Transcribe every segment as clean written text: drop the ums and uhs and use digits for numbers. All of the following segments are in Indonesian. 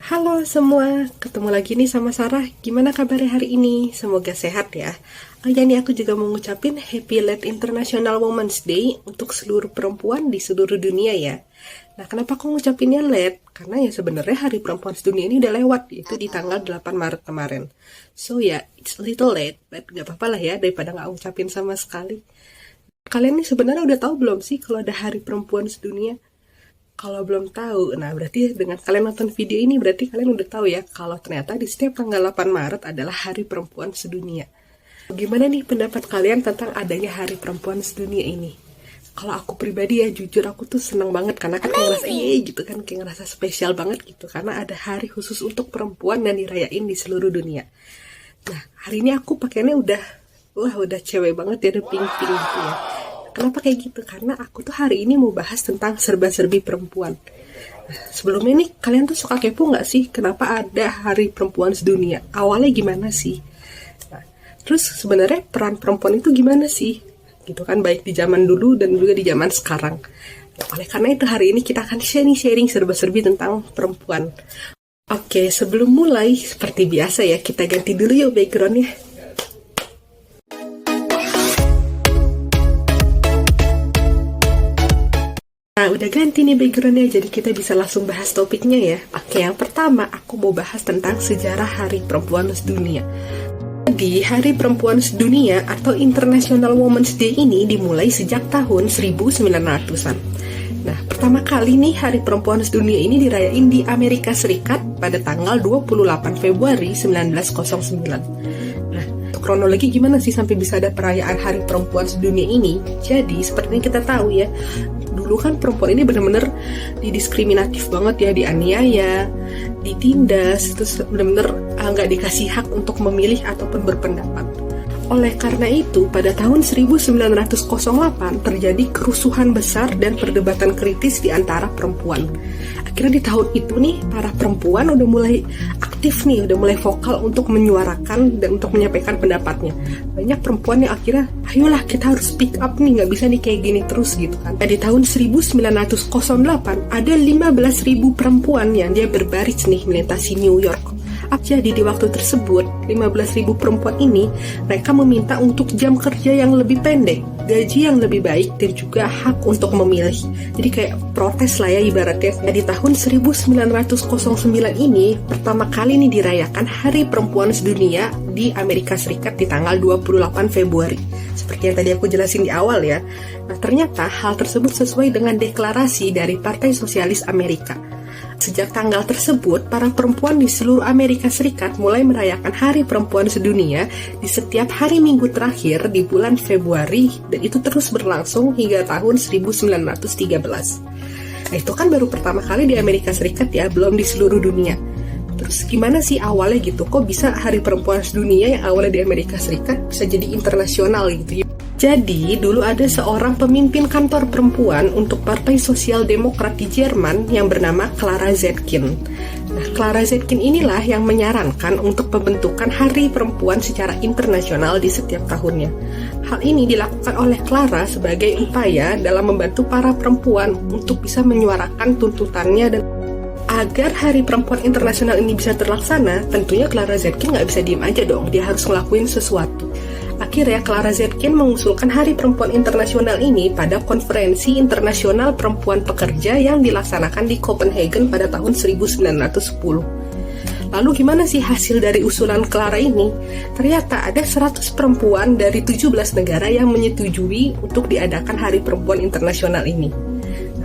Halo semua, ketemu lagi nih sama Sarah. Gimana kabarnya hari ini? Semoga sehat ya. Ya nih aku juga mau ngucapin Happy Late International Women's Day untuk seluruh perempuan di seluruh dunia ya. Nah, kenapa aku ngucapinnya late? Karena ya sebenarnya Hari Perempuan Sedunia ini udah lewat, yaitu di tanggal 8 Maret kemarin. So ya, it's a little late, but gak apa-apa lah ya, daripada gak ngucapin sama sekali. Kalian nih sebenarnya udah tahu belum sih kalau ada Hari Perempuan Sedunia? Kalau belum tahu, nah berarti dengan kalian nonton video ini berarti kalian udah tahu ya kalau ternyata di setiap tanggal 8 Maret adalah Hari Perempuan Sedunia. Gimana nih pendapat kalian tentang adanya Hari Perempuan Sedunia ini? Kalau aku pribadi ya jujur aku tuh seneng banget karena kan kayak ngerasa gitu kan, kayak ngerasa spesial banget gitu karena ada hari khusus untuk perempuan dan dirayain di seluruh dunia. Nah hari ini aku pakainya udah cewek banget ya, udah pink-pink gitu ya. Kenapa kayak gitu? Karena aku tuh hari ini mau bahas tentang serba-serbi perempuan. Nah, sebelumnya nih, kalian tuh suka kepo nggak sih kenapa ada Hari Perempuan Sedunia? Awalnya gimana sih? Nah, terus sebenarnya peran perempuan itu gimana sih? Gitu kan, baik di zaman dulu dan juga di zaman sekarang. Nah, oleh karena itu hari ini kita akan sharing serba-serbi tentang perempuan. Oke, sebelum mulai, seperti biasa ya, kita ganti dulu yuk backgroundnya. Nah, udah ganti nih backgroundnya, jadi kita bisa langsung bahas topiknya ya. Oke, yang pertama aku mau bahas tentang sejarah Hari Perempuan Sedunia. Jadi, Hari Perempuan Sedunia atau International Women's Day ini dimulai sejak tahun 1900-an. Nah, pertama kali nih Hari Perempuan Sedunia ini dirayain di Amerika Serikat pada tanggal 28 Februari 1909. Nah, kronologi gimana sih sampai bisa ada perayaan Hari Perempuan Sedunia ini? Jadi, seperti yang kita tahu ya, dulu kan perempuan ini benar-benar didiskriminatif banget ya, dianiaya, ditindas, terus benar-benar nggak dikasih hak untuk memilih ataupun berpendapat. Oleh karena itu, pada tahun 1908 terjadi kerusuhan besar dan perdebatan kritis di antara perempuan. Akhirnya di tahun itu nih, para perempuan udah mulai aktif nih, udah mulai vokal untuk menyuarakan dan untuk menyampaikan pendapatnya. Banyak perempuan yang akhirnya, ayolah kita harus speak up nih, nggak bisa nih kayak gini terus gitu kan. Nah, di tahun 1908 ada 15.000 perempuan yang dia berbaris nih melintasi New York. Jadi di waktu tersebut 15.000 perempuan ini mereka meminta untuk jam kerja yang lebih pendek, gaji yang lebih baik, dan juga hak untuk memilih. Jadi kayak protes lah ya ibaratnya. Di tahun 1909 ini pertama kali nih dirayakan Hari Perempuan Sedunia di Amerika Serikat di tanggal 28 Februari. Seperti yang tadi aku jelasin di awal ya. Nah, ternyata hal tersebut sesuai dengan deklarasi dari Partai Sosialis Amerika. Sejak tanggal tersebut, para perempuan di seluruh Amerika Serikat mulai merayakan Hari Perempuan Sedunia di setiap hari Minggu terakhir di bulan Februari, dan itu terus berlangsung hingga tahun 1913. Nah, itu kan baru pertama kali di Amerika Serikat ya, belum di seluruh dunia. Terus gimana sih awalnya gitu? Kok bisa Hari Perempuan Sedunia yang awalnya di Amerika Serikat bisa jadi internasional gitu ya? Jadi, dulu ada seorang pemimpin kantor perempuan untuk Partai Sosial Demokrat di Jerman yang bernama Clara Zetkin. Nah, Clara Zetkin inilah yang menyarankan untuk pembentukan Hari Perempuan secara internasional di setiap tahunnya. Hal ini dilakukan oleh Clara sebagai upaya dalam membantu para perempuan untuk bisa menyuarakan tuntutannya dan agar Hari Perempuan Internasional ini bisa terlaksana. Tentunya Clara Zetkin nggak bisa diem aja dong, dia harus ngelakuin sesuatu. Akhirnya Clara Zetkin mengusulkan Hari Perempuan Internasional ini pada Konferensi Internasional Perempuan Pekerja yang dilaksanakan di Copenhagen pada tahun 1910. Lalu gimana sih hasil dari usulan Clara ini? Ternyata ada 100 perempuan dari 17 negara yang menyetujui untuk diadakan Hari Perempuan Internasional ini.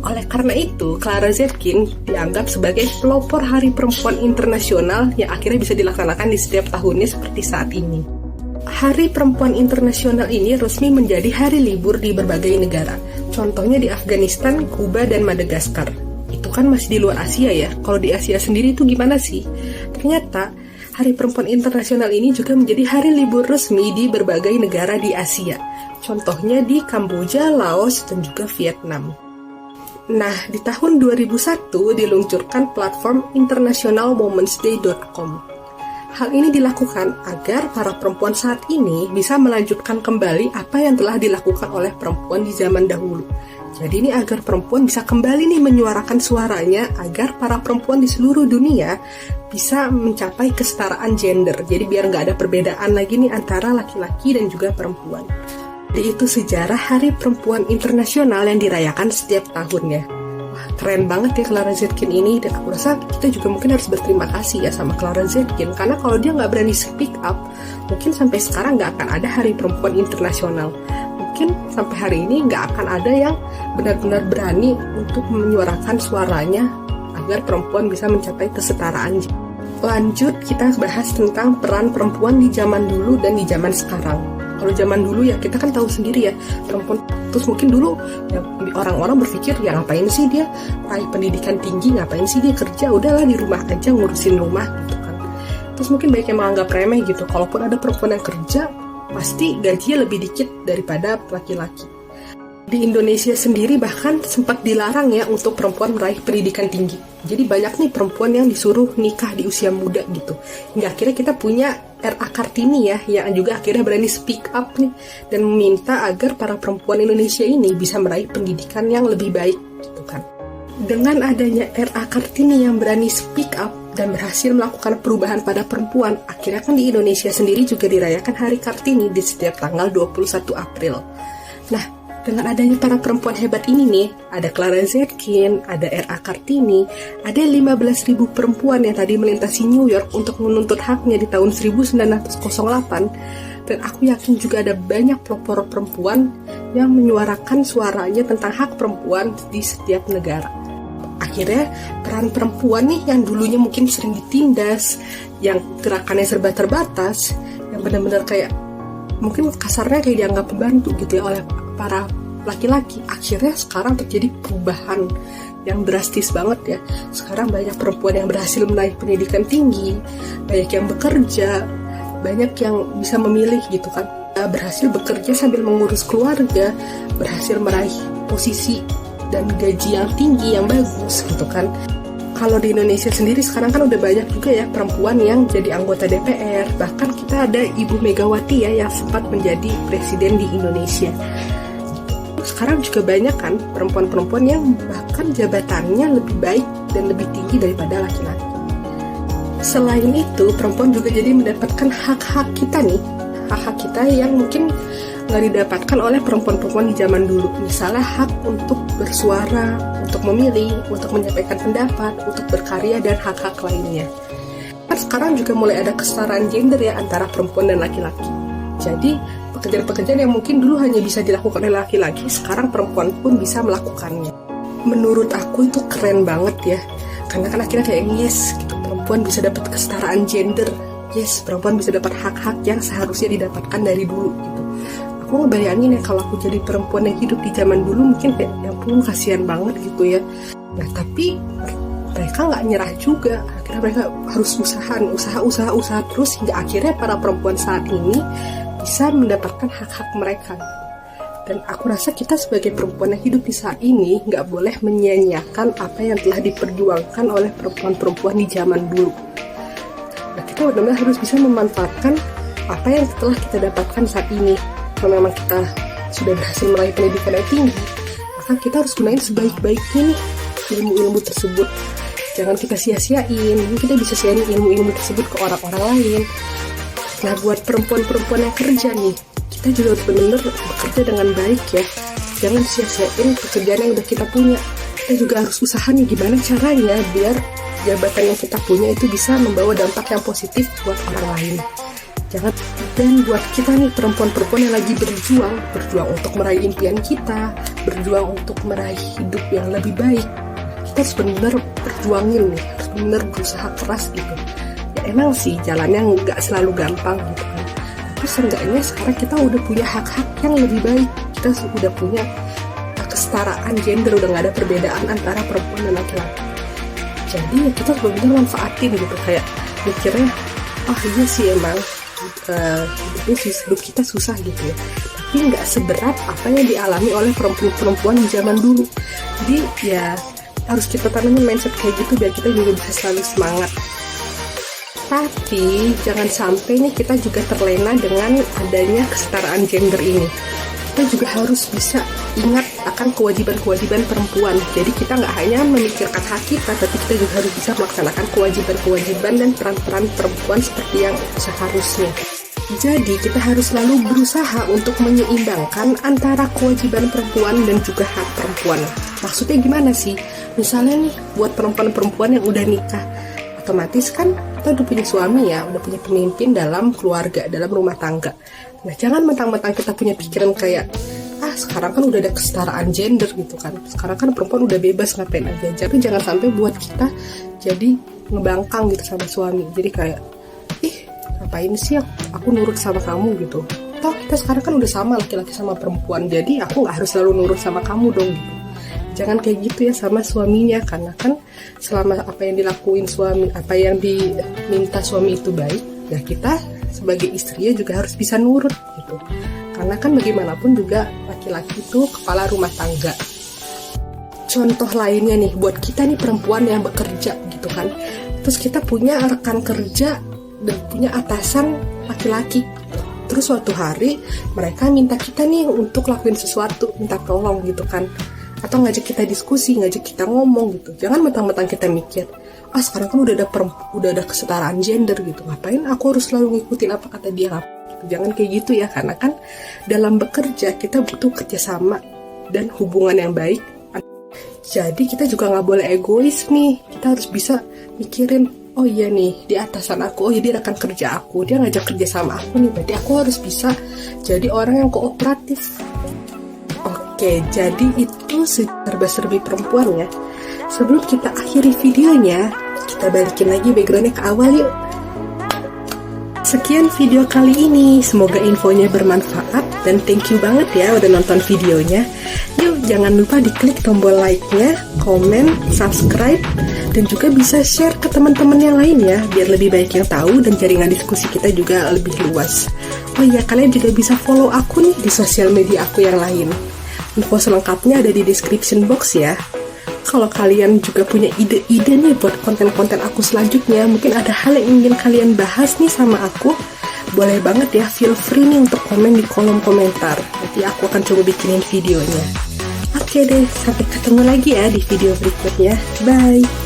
Oleh karena itu, Clara Zetkin dianggap sebagai pelopor Hari Perempuan Internasional yang akhirnya bisa dilaksanakan di setiap tahunnya seperti saat ini. Hari Perempuan Internasional ini resmi menjadi hari libur di berbagai negara. Contohnya di Afghanistan, Kuba, dan Madagaskar. Itu kan masih di luar Asia ya. Kalau di Asia sendiri itu gimana sih? Ternyata Hari Perempuan Internasional ini juga menjadi hari libur resmi di berbagai negara di Asia. Contohnya di Kamboja, Laos, dan juga Vietnam. Nah, di tahun 2001 diluncurkan platform internationalwomensday.com. Hal ini dilakukan agar para perempuan saat ini bisa melanjutkan kembali apa yang telah dilakukan oleh perempuan di zaman dahulu. Jadi ini agar perempuan bisa kembali nih menyuarakan suaranya, agar para perempuan di seluruh dunia bisa mencapai kesetaraan gender. Jadi biar nggak ada perbedaan lagi nih antara laki-laki dan juga perempuan. Jadi itu sejarah Hari Perempuan Internasional yang dirayakan setiap tahunnya. Wah, keren banget ya Clara Zetkin ini, dan aku rasa kita juga mungkin harus berterima kasih ya sama Clara Zetkin, karena kalau dia nggak berani speak up, mungkin sampai sekarang nggak akan ada Hari Perempuan Internasional. Mungkin sampai hari ini nggak akan ada yang benar-benar berani untuk menyuarakan suaranya agar perempuan bisa mencapai kesetaraan. Lanjut, kita bahas tentang peran perempuan di zaman dulu dan di zaman sekarang. Kalau zaman dulu ya kita kan tahu sendiri ya, perempuan terus mungkin dulu ya, orang-orang berpikir ya ngapain sih dia raih pendidikan tinggi, ngapain sih dia kerja, udahlah di rumah aja ngurusin rumah gitu kan. Terus mungkin banyak yang menganggap remeh gitu, kalaupun ada perempuan yang kerja pasti gajinya lebih dikit daripada laki-laki. Di Indonesia sendiri bahkan sempat dilarang ya untuk perempuan meraih pendidikan tinggi. Jadi banyak nih perempuan yang disuruh nikah di usia muda gitu. Hingga akhirnya kita punya R.A. Kartini ya, yang juga akhirnya berani speak up nih dan meminta agar para perempuan Indonesia ini bisa meraih pendidikan yang lebih baik gitu kan. Dengan adanya R.A. Kartini yang berani speak up dan berhasil melakukan perubahan pada perempuan, akhirnya kan di Indonesia sendiri juga dirayakan Hari Kartini di setiap tanggal 21 April. Nah, dengan adanya para perempuan hebat ini nih, ada Clara Zetkin, ada R.A. Kartini, ada 15.000 perempuan yang tadi melintasi New York untuk menuntut haknya di tahun 1908, dan aku yakin juga ada banyak pelopor perempuan yang menyuarakan suaranya tentang hak perempuan di setiap negara. Akhirnya peran perempuan nih yang dulunya mungkin sering ditindas, yang gerakannya serba terbatas, yang benar-benar kayak mungkin kasarnya kayak dianggap pembantu gitu ya oleh para laki-laki, akhirnya sekarang terjadi perubahan yang drastis banget ya. Sekarang banyak perempuan yang berhasil meraih pendidikan tinggi, banyak yang bekerja, banyak yang bisa memilih gitu kan, berhasil bekerja sambil mengurus keluarga, berhasil meraih posisi dan gaji yang tinggi, yang bagus gitu kan. Kalau di Indonesia sendiri sekarang kan udah banyak juga ya perempuan yang jadi anggota DPR. Bahkan kita ada Ibu Megawati ya yang sempat menjadi presiden di Indonesia. Sekarang juga banyak kan perempuan-perempuan yang bahkan jabatannya lebih baik dan lebih tinggi daripada laki-laki. Selain itu, perempuan juga jadi mendapatkan hak-hak kita nih. Hak-hak kita yang mungkin nggak didapatkan oleh perempuan-perempuan di zaman dulu. Misalnya hak untuk bersuara, untuk memilih, untuk menyampaikan pendapat, untuk berkarya, dan hak-hak lainnya. Kan sekarang juga mulai ada kesetaraan gender ya antara perempuan dan laki-laki. Jadi pekerjaan-pekerjaan yang mungkin dulu hanya bisa dilakukan oleh laki-laki, sekarang perempuan pun bisa melakukannya. Menurut aku itu keren banget ya, karena kan akhirnya kayak yes, gitu, perempuan bisa dapat kesetaraan gender. Yes, perempuan bisa dapat hak-hak yang seharusnya didapatkan dari dulu gitu. Aku ngebayangin ya kalau aku jadi perempuan yang hidup di zaman dulu mungkin kayak ya ampun kasihan banget gitu ya. Nah tapi mereka nggak nyerah juga, akhirnya mereka harus usaha terus hingga akhirnya para perempuan saat ini bisa mendapatkan hak-hak mereka. Dan aku rasa kita sebagai perempuan yang hidup di saat ini nggak boleh menyia-nyiakan apa yang telah diperjuangkan oleh perempuan-perempuan di zaman dulu. Nah kita benar-benar harus bisa memanfaatkan apa yang telah kita dapatkan saat ini. Kalau memang kita sudah berhasil meraih pendidikan yang tinggi, maka kita harus gunain sebaik-baiknya nih ilmu-ilmu tersebut. Jangan kita sia-siain, mungkin kita bisa sharing ilmu-ilmu tersebut ke orang-orang lain. Nah buat perempuan-perempuan yang kerja nih, kita juga harus benar-benar bekerja dengan baik ya. Jangan sia-siain pekerjaan yang udah kita punya. Kita juga harus usaha nih gimana caranya biar jabatan yang kita punya itu bisa membawa dampak yang positif buat orang lain. Jangan, dan buat kita nih perempuan-perempuan yang lagi berjuang untuk meraih impian kita, berjuang untuk meraih hidup yang lebih baik, kita harus benar-benar berjuangin nih, harus benar berusaha keras gitu. Ya emang sih jalannya nggak selalu gampang gitu kan, tapi seenggaknya sekarang kita udah punya hak-hak yang lebih baik, kita udah punya kesetaraan gender, udah nggak ada perbedaan antara perempuan dan laki-laki. Jadi ya kita harus benar-benar manfaatin gitu, kayak mikirnya, oh iya sih emang hidup kita susah gitu ya, tapi nggak seberat apa yang dialami oleh perempuan di zaman dulu. Jadi ya harus kita tanamin mindset kayak gitu biar kita juga bisa selalu semangat. Tapi jangan sampai nih kita juga terlena dengan adanya kesetaraan gender ini. Kita kita juga harus bisa ingat akan kewajiban-kewajiban perempuan. Jadi kita nggak hanya memikirkan hak kita, tapi kita juga harus bisa melaksanakan kewajiban-kewajiban dan peran-peran perempuan seperti yang seharusnya. Jadi kita harus selalu berusaha untuk menyeimbangkan antara kewajiban perempuan dan juga hak perempuan. Maksudnya gimana sih? Misalnya nih, buat perempuan-perempuan yang udah nikah, otomatis kan kita udah punya suami ya, udah punya pemimpin dalam keluarga, dalam rumah tangga. Nah, jangan mentang-mentang kita punya pikiran kayak, sekarang kan udah ada kesetaraan gender gitu kan. Sekarang kan perempuan udah bebas ngapain aja. Tapi jangan sampai buat kita jadi ngebangkang gitu sama suami. Jadi kayak, ngapain sih aku nurut sama kamu gitu. Toh kita sekarang kan udah sama laki-laki sama perempuan, jadi aku nggak harus selalu nurut sama kamu dong gitu. Jangan kayak gitu ya sama suaminya, karena kan selama apa yang dilakuin suami, apa yang diminta suami itu baik, ya kita sebagai istrinya juga harus bisa nurut gitu. Karena kan bagaimanapun juga laki-laki itu kepala rumah tangga. Contoh lainnya nih, buat kita nih perempuan yang bekerja gitu kan, terus kita punya rekan kerja dan punya atasan laki-laki. Terus suatu hari mereka minta kita nih untuk lakuin sesuatu, minta tolong gitu kan, atau ngajak kita diskusi, ngajak kita ngomong gitu. Jangan mentang-mentang kita mikir, sekarang kan udah ada kesetaraan gender gitu, ngapain aku harus selalu ngikutin apa kata dia. Jangan kayak gitu ya, karena kan dalam bekerja kita butuh kerjasama dan hubungan yang baik. Jadi kita juga nggak boleh egois nih, kita harus bisa mikirin, oh iya nih, di atasan aku, oh iya dia rekan kerja aku, dia ngajak kerja sama aku nih, berarti aku harus bisa jadi orang yang kooperatif. Oke, jadi itu serba-serbi perempuan ya. Sebelum kita akhiri videonya, kita balikin lagi backgroundnya ke awal yuk. Sekian video kali ini, semoga infonya bermanfaat dan thank you banget ya udah nonton videonya. Yuk jangan lupa diklik tombol like-nya, komen, subscribe, dan juga bisa share ke teman-teman yang lain ya, biar lebih banyak yang tahu dan jaringan diskusi kita juga lebih luas. Oh iya, kalian juga bisa follow aku nih di sosial media aku yang lain. Info selengkapnya ada di description box ya. Kalau kalian juga punya ide-ide nih buat konten-konten aku selanjutnya, mungkin ada hal yang ingin kalian bahas nih sama aku, boleh banget ya, feel free nih untuk komen di kolom komentar. Nanti aku akan coba bikinin videonya. Oke deh, sampai ketemu lagi ya di video berikutnya. Bye!